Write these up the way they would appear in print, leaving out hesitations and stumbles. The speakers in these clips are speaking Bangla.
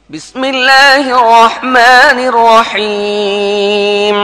بسم الله الرحمن الرحيم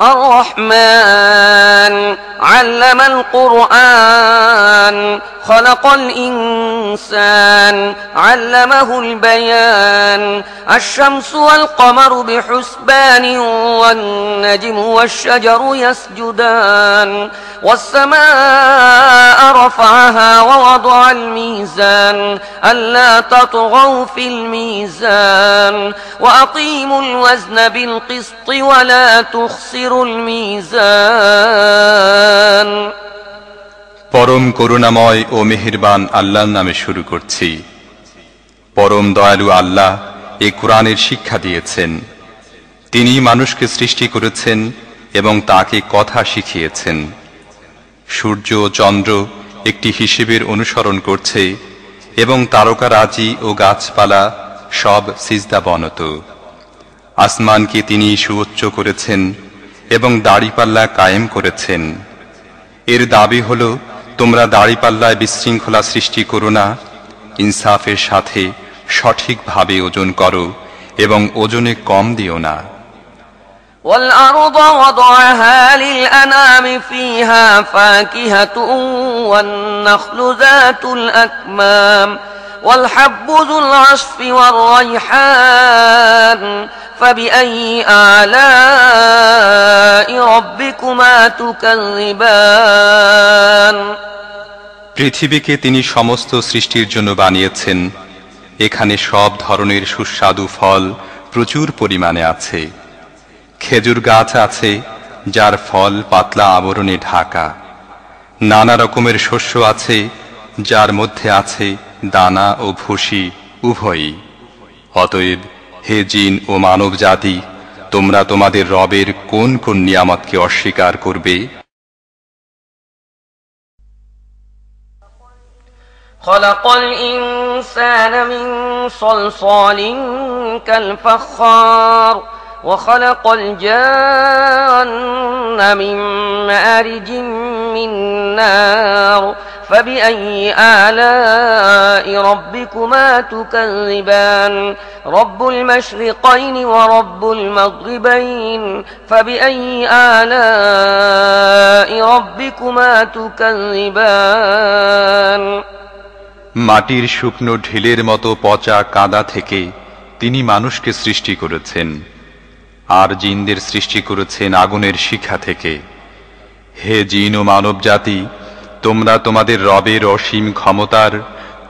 الرحمن علم القرآن خلق الإنسان علمه البيان الشمس والقمر بحسبان والنجم والشجر يسجدان والسماء رفعها ووضع الميزان ألا تطغوا في الميزان وأقيموا الوزن بالقسط ولا تخسروا الميزان পরম করুণাময় ও মেহেরবান আল্লাহর নামে শুরু করছি। পরম দয়ালু আল্লাহ এই কোরআনের শিক্ষা দিয়েছেন। তিনি মানুষকে সৃষ্টি করেছেন এবং তাকে কথা শিখিয়েছেন। সূর্য ও চন্দ্র একটি হিসেবের অনুসরণ করছে এবং তারকারাজি ও গাছপালা সব সিজদাবনত। আসমানকে তিনি সুউচ্চ করেছেন এবং দাড়িপাল্লা কায়েম করেছেন। এর দাবি হল, তোমরা দাড়িপাল্লায় বিশৃঙ্খলা সৃষ্টি করো না, ইনসাফের সাথে সঠিকভাবে ওজন করো এবং ওজনে কম দিও না। والأرض وضعها للأنام فيها فاكهة والنخل ذات الأكمام والحب ذو العصف والريحان فبأي آلاء ربكما تكذبان পৃথিবীকে তিনি সমস্ত সৃষ্টির জন্য বানিয়েছেন। এখানে সব ধরনের সুস্বাদু ফল প্রচুর পরিমাণে আছে। খেজুর গাছ আছে যার ফল পাতলা আবরণে ঢাকা। নানা রকমের শস্য আছে যার মধ্যে আছে দানা ও ভুসি উভয়ই। অতএব হে জিন ও মানব জাতি, তোমরা তোমাদের রবের কোন কোন নিয়ামতকে অস্বীকার করবে? خلق الإنسان من صلصال كالفخار وخلق الجان من مارج من نار فبأي آلاء ربكما تكذبان رب المشرقين ورب المغربين فبأي آلاء ربكما تكذبان মাটির শুকনো ঢিলের মতো পচা কাদা থেকে তিনি মানুষকে সৃষ্টি করেছেন, আর জিনদের সৃষ্টি করেছেন আগুনের শিখা থেকে। হে জিন ও মানব জাতি, তোমরা তোমাদের রবের অসীম ক্ষমতার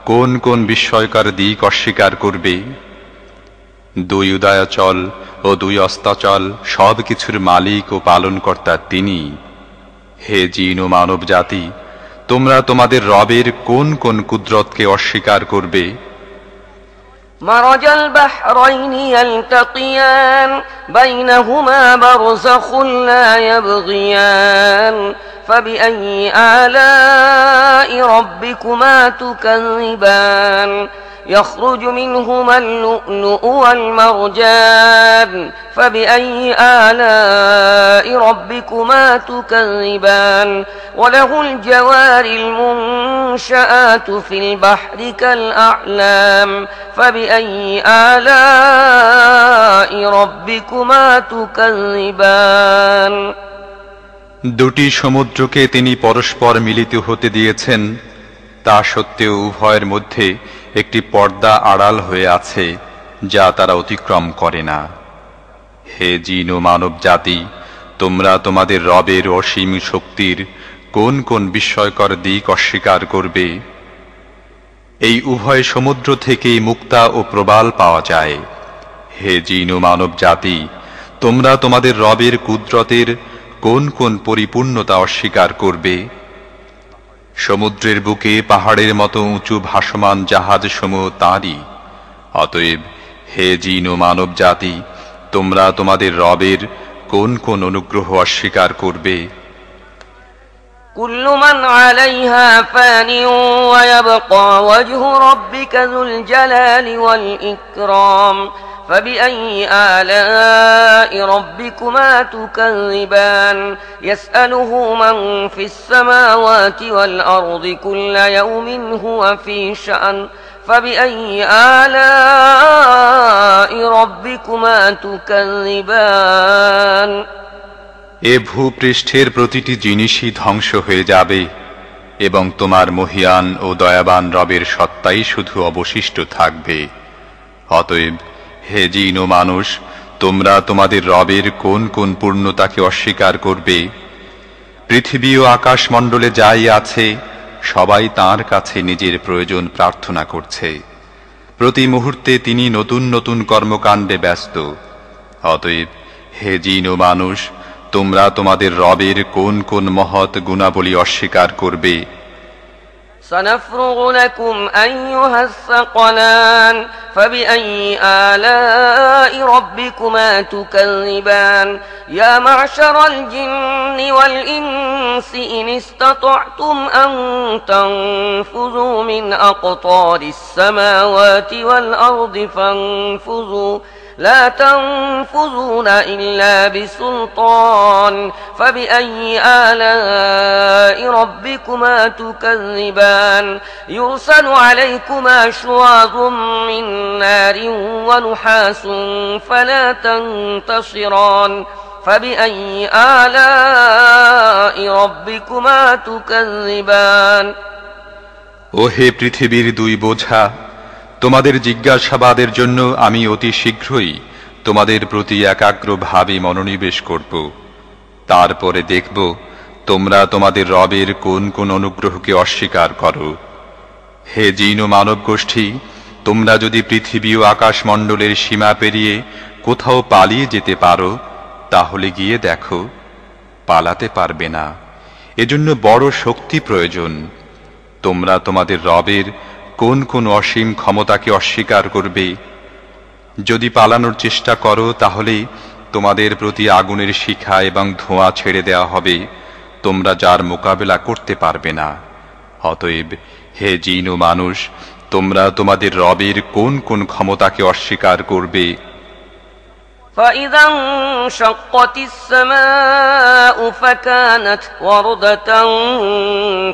কোন কোন বিস্ময়কর দিক অস্বীকার করবে? দুই উদয়াচল ও দুই অস্তাচল সব কিছুর মালিক ও পালনকর্তা তিনি। হে জিন ও মানব জাতি, তোমরা তোমাদের রবের কোন কোন কুদরতকে অস্বীকার করবে? مرج البحرين يلتقيان بينهما برزخ لا يبغيان فبأي آلاء ربكما تكذبان يخرج منهما اللؤلؤ والمرجان فبأي آلاء ربكما تكذبان وله الجوار المنشآت في البحر كالأعلام فبأي آلاء ربكما تكذبان দুটি সমুদ্রকে তিনি পরস্পর মিলিত হতে দিয়েছেন, তা সত্ত্বেও উভয়ের মধ্যে একটি পর্দা আড়াল হয়ে আছে যা তারা অতিক্রম করে না। হে জিন ও মানব জাতি, তোমরা তোমাদের রবের অসীম শক্তির কোন কোন বিস্ময়কর দিক অস্বীকার করবে? এই উভয় সমুদ্র থেকেই মুক্তা ও প্রবাল পাওয়া যায়। হে জিন ও মানব জাতি, তোমরা তোমাদের রবের কুদরতের কোন কোন পরিপূর্ণতা অস্বীকার করবে? সমুদ্রের বুকে পাহাড়ের মতো উঁচু ভাসমান জাহাজসমূহ তাঁরই। অতএব হে জিন ও মানব জাতি, তোমরা তোমাদের রবের কোন কোন অনুগ্রহ অস্বীকার করবে? كل من عليها فان ويبقى وجه ربك ذو الجلال والإكرام فبأي آلاء ربكما تكذبان يسأله من في السماوات والأرض كل يوم هو في شأن فبأي آلاء تكذبان এ ভূপৃষ্ঠের প্রতিটি জিনিসই ধ্বংস হয়ে যাবে এবং তোমার মহিয়ান ও দয়াবান রবের সত্তাই শুধু অবশিষ্ট থাকবে। অতএব হে জিন ও মানুষ, তোমরা তোমাদের রবের কোন কোন পূর্ণতাকে অস্বীকার করবে? পৃথিবী ও আকাশমণ্ডলে যাই আছে সবাই তাঁর কাছে নিজের প্রয়োজন প্রার্থনা করছে। প্রতি মুহূর্তে তিনি নতুন নতুন কর্মকাণ্ডে ব্যস্ত। অতএব হে জিন ও মানুষ, তোমরা তোমাদের রবের কোন কোন মহৎ গুণাবলী অস্বীকার করবে? سنفرغ لكم أيها الثقلان فبأي آلاء ربكما تكذبان يا معشر الجن والإنس إن استطعتم أن تنفذوا من أقطار السماوات والأرض فانفذوا لا تنفذون إلا بسلطان فبأي آلاء ربكما تكذبان يرسل عليكما شواظ من نار ونحاس فلا تنتصران فبأي آلاء ربكما تكذبان ও হে পৃথিবীর দুই বোঝা, তোমাদের জিজ্ঞাসাবাদের জন্য আমি অতি শীঘ্রই তোমাদের প্রতি একাগ্রভাবে মনোনিবেশ করব। তারপরে দেখব তোমরা তোমাদের রবের কোন কোন অনুগ্রহকে অস্বীকার করো। হে জিন ও মানব গোষ্ঠী, তোমরা যদি পৃথিবী ও আকাশমণ্ডলের সীমা পেরিয়ে কোথাও পালিয়ে যেতে পারো তাহলে গিয়ে দেখো, পালাতে পারবে না। এজন্য বড় শক্তি প্রয়োজন। তোমরা তোমাদের রবের কোন কোন অসীম ক্ষমতাকে অস্বীকার করবে? যদি পালানোর চেষ্টা করো তাহলে তোমাদের প্রতি আগুনের শিখা এবং ধোঁয়া ছেড়ে দেওয়া হবে, তোমরা যার মোকাবেলা করতে পারবে না। অতএব হে জিন ও মানুষ, তোমরা তোমাদের রবের কোন কোন ক্ষমতাকে অস্বীকার করবে? فإذا انشقت السماء فكانت وردة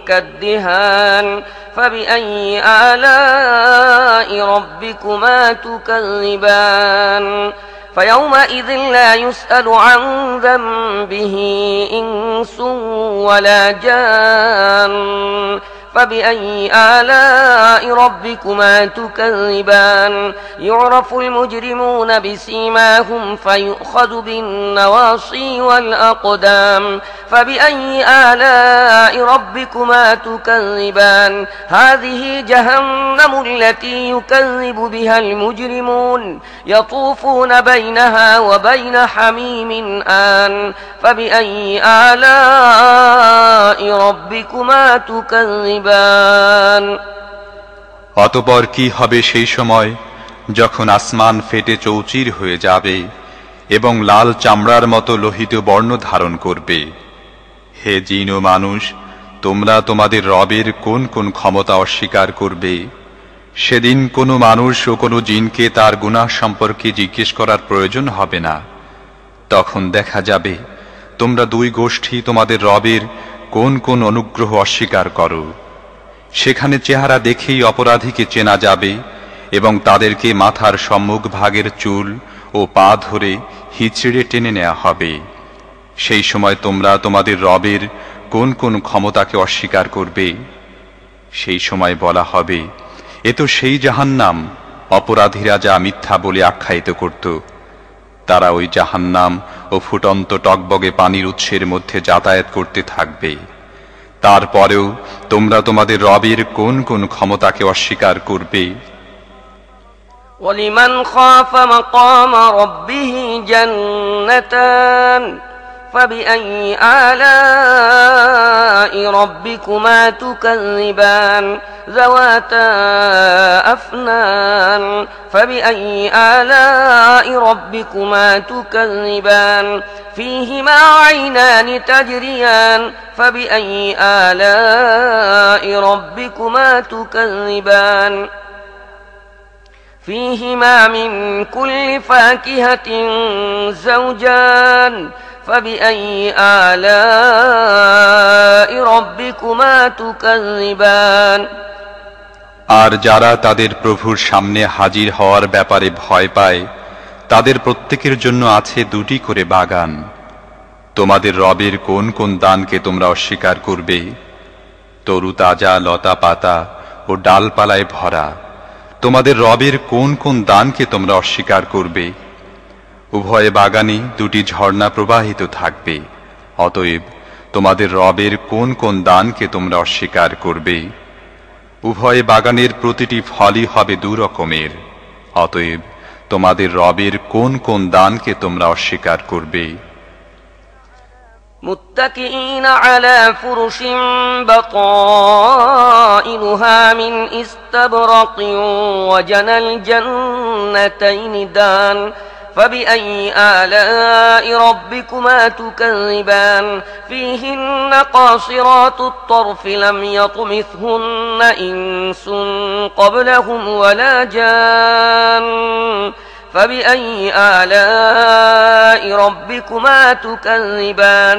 كالدهان فبأي آلاء ربكما تكذبان فيومئذ لا يسأل عن ذنبه إنس ولا جان فبأي آلاء ربكما تكذبان يعرف المجرمون بسيماهم فيؤخذ بالنواصي والأقدام فبأي آلاء ربكما تكذبان هذه جهنم التي يكذب بها المجرمون يطوفون بينها وبين حميم آن فبأي آلاء ربكما تكذبان অতঃপর কি হবে সেই সময় যখন আসমান ফেটে চৌচির হয়ে যাবে এবং লাল চামড়ার মতো লোহিত বর্ণ ধারণ করবে? হে জিন ও মানুষ, তোমরা তোমাদের রবের কোন কোন ক্ষমতা অস্বীকার করবে? সেদিন কোনো মানুষ ও কোনো জিনকে তার গুনাহ সম্পর্কে জিজ্ঞেস করার প্রয়োজন হবে না। তখন দেখা যাবে তোমরা দুই গোষ্ঠী তোমাদের রবের কোন কোন অনুগ্রহ অস্বীকার করো। সেখানে চেহারা দেখেই অপরাধীকে চেনা যাবে এবং তাদেরকে মাথার সম্মুখ ভাগের চুল ও পা ধরে হিচড়ে টেনে নেওয়া হবে। সেই সময় তোমরা তোমাদের রবের কোন কোন ক্ষমতাকে অস্বীকার করবে? সেই সময় বলা হবে, এ তো সেই জাহান্নাম অপরাধীরা যা মিথ্যা বলে আখ্যায়িত করত। তারা ওই জাহান্নাম ও ফুটন্ত টকবগে পানির উৎসের মধ্যে যাতায়াত করতে থাকবে। তারপরেও তোমরা তোমাদের রবের কোন কোন ক্ষমতাকে অস্বীকার করবে? وَلِمَنْ خَافَ مَقَامَ رَبِّهِ جَنَّتَانِ فَبِأَيِّ آلَاءِ رَبِّكُمَا تُكَذِّبَانِ ذَوَاتَا أَفْنَانٍ فَبِأَيِّ آلَاءِ رَبِّكُمَا تُكَذِّبَانِ فِيهِمَا عَيْنَانِ تَجْرِيَانِ فَبِأَيِّ آلَاءِ رَبِّكُمَا تُكَذِّبَانِ فيهما من كل فاكهة زوجان فبأي آلاء ربكما تكذبان আর যারা তাদের প্রভুর সামনে হাজির হওয়ার ব্যাপারে ভয় পায় তাদের প্রত্যেকের জন্য আছে 2টি করে বাগান। তোমাদের রবের কোন কোন দানকে তোমরা অস্বীকার করবে? তরু তাজা লতা পাতা ও ডালপালায় ভরা তোমাদের রবের কোন কোন দানকে তোমরা অস্বীকার করবে? উভয় বাগানে 2টি ঝর্ণা প্রবাহিত থাকবে। অতএব তোমাদের রবের কোন কোন দানকে তোমরা অস্বীকার করবে? উভয় বাগানের প্রতিটি ফলই হবে 2 রকমের। অতএব তোমাদের রবের কোন কোন দানকে তোমরা অস্বীকার করবে? متكئين على فرش بطائنها من استبرق وجنى الجنتين دان فبأي آلاء ربكما تكذبان فيهن قاصرات الطرف لم يطمثهن إنس قبلهم ولا جان فبأي آلاء ربكما تكذبان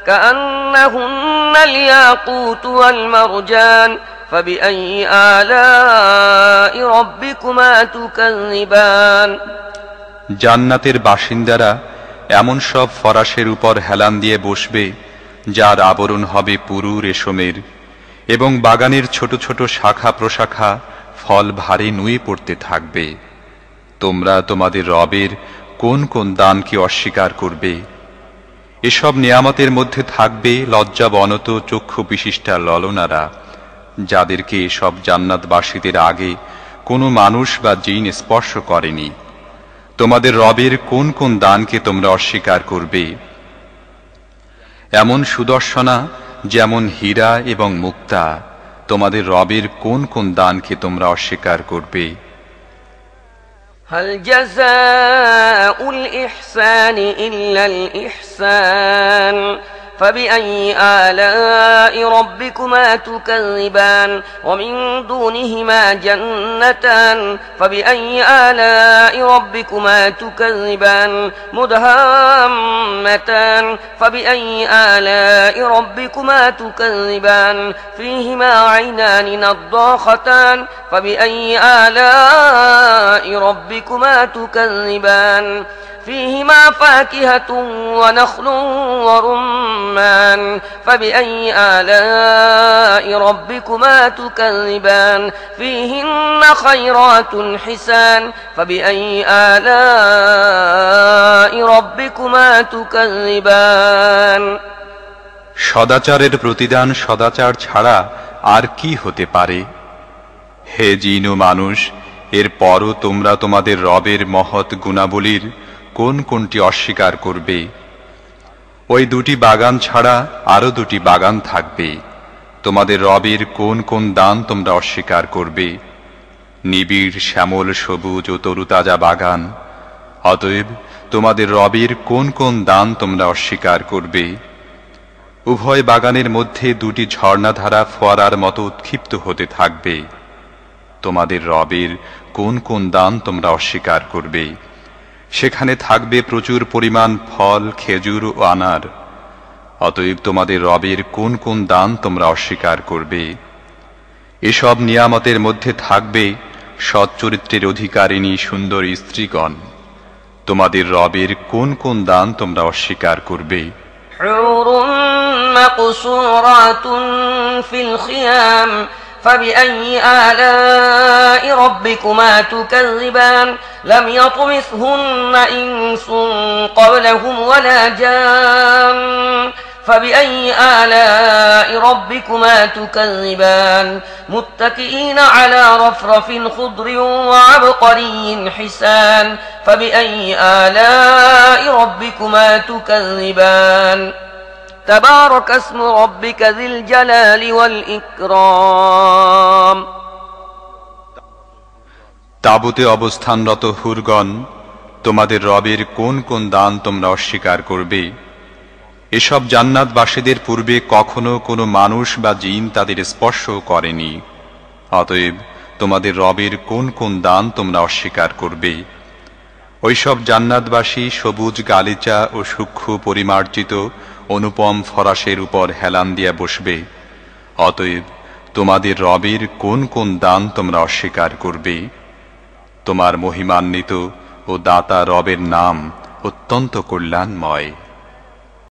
كأنهن الياقوت والمرجان فبأي آلاء ربكما تكذبان জান্নাতের বাসিন্দারা এমন সব ফরাশের উপর হেলান দিয়ে বসবে যার আবরণ হবে পুরু রেশমের, এবং বাগানের ছোট ছোট শাখা প্রশাখা ফল ভারে নুয়ে পড়তে থাকবে। তোমরা তোমাদের রবের কোন কোন দানকে অস্বীকার করবে? এসব নিয়ামতের মধ্যে থাকবে লজ্জাবনত চক্ষু বিশিষ্টা ললনারা, যাদেরকে এসব জান্নাতবাসীদের আগে কোনো মানুষ বা জিন স্পর্শ করেনি। তোমাদের রবের কোন কোন দানকে তোমরা অস্বীকার করবে? এমন সুদর্শনা যেমন হীরা এবং মুক্তা, তোমাদের রবের কোন কোন দানকে তোমরা অস্বীকার করবে? هل جزاء الإحسان إلا الإحسان فبأي آلاء ربكما تكذبان ومن دونهما جنتان فبأي آلاء ربكما تكذبان مدهامتان فبأي آلاء ربكما تكذبان فيهما عينان نضاختان فبأي آلاء ربكما تكذبان فيهما فاكهة ونخل ورمان فبأي آلاء ربكما تكذبان فيهن خيرات حسان فبأي آلاء ربكما تكذبان সদাচারের প্রতিদান সদাচার ছাড়া আর কি হতে পারে? হে জিন ও মানুষ, এর পরও তোমরা তোমাদের রবের মহৎ গুণাবলীর কোন কোনটি অস্বীকার করবে? ওই 2টি বাগান ছাড়া আরো 2টি বাগান থাকবে। তোমাদের রবের কোন কোন দান তোমরা অস্বীকার করবে? নিবিড় শ্যামল সবুজ ও তরুতাজা বাগান। অতএব তোমাদের রবের কোন কোন দান তোমরা অস্বীকার করবে? উভয় বাগানের মধ্যে 2টি ঝর্ণাধারা ফোয়ারার মতো উৎক্ষিপ্ত হতে থাকবে। তোমাদের রবের কোন কোন দান তোমরা অস্বীকার করবে? সেখানে থাকবে প্রচুর পরিমাণ ফল, খেজুর ও আনার। অতএব তোমাদের রবের কোন কোন দান তোমরা অস্বীকার করবে? এসব নিয়ামতের মধ্যে থাকবে সৎ চরিত্রের অধিকারিণী সুন্দর স্ত্রীগণ। তোমাদের রবের কোন কোন দান তোমরা অস্বীকার করবে? حور مقصورات في الخيام فبأي آلاء ربكما تكذبان لم يطمثهن إنس قبلهم ولا جان فبأي آلاء ربكما تكذبان متكئين على رفرف خضر وعبقري حسان فبأي آلاء ربكما تكذبان تبارك اسم ربك ذي الجلال والإكرام তাবুতে অবস্থানরত হুরগণ, তোমাদের রবের কোন কোন দান তোমরা অস্বীকার করবে? এসব জান্নাতবাসীদের পূর্বে কখনো কোনো মানুষ বা জিন তাদের স্পর্শ করেনি। অতএব তোমাদের রবের কোন কোন দান তোমরা অস্বীকার করবে? ওইসব জান্নাতবাসী সবুজ গালিচা ও সূক্ষ্ম পরিমার্জিত অনুপম ফরাসের উপর হেলান দিয়া বসবে। অতএব তোমাদের রবের কোন কোন দান তোমরা অস্বীকার করবে? তোমার মহিমান্বিত ও ও দাতা রবের নাম অত্যন্ত কল্যাণময়।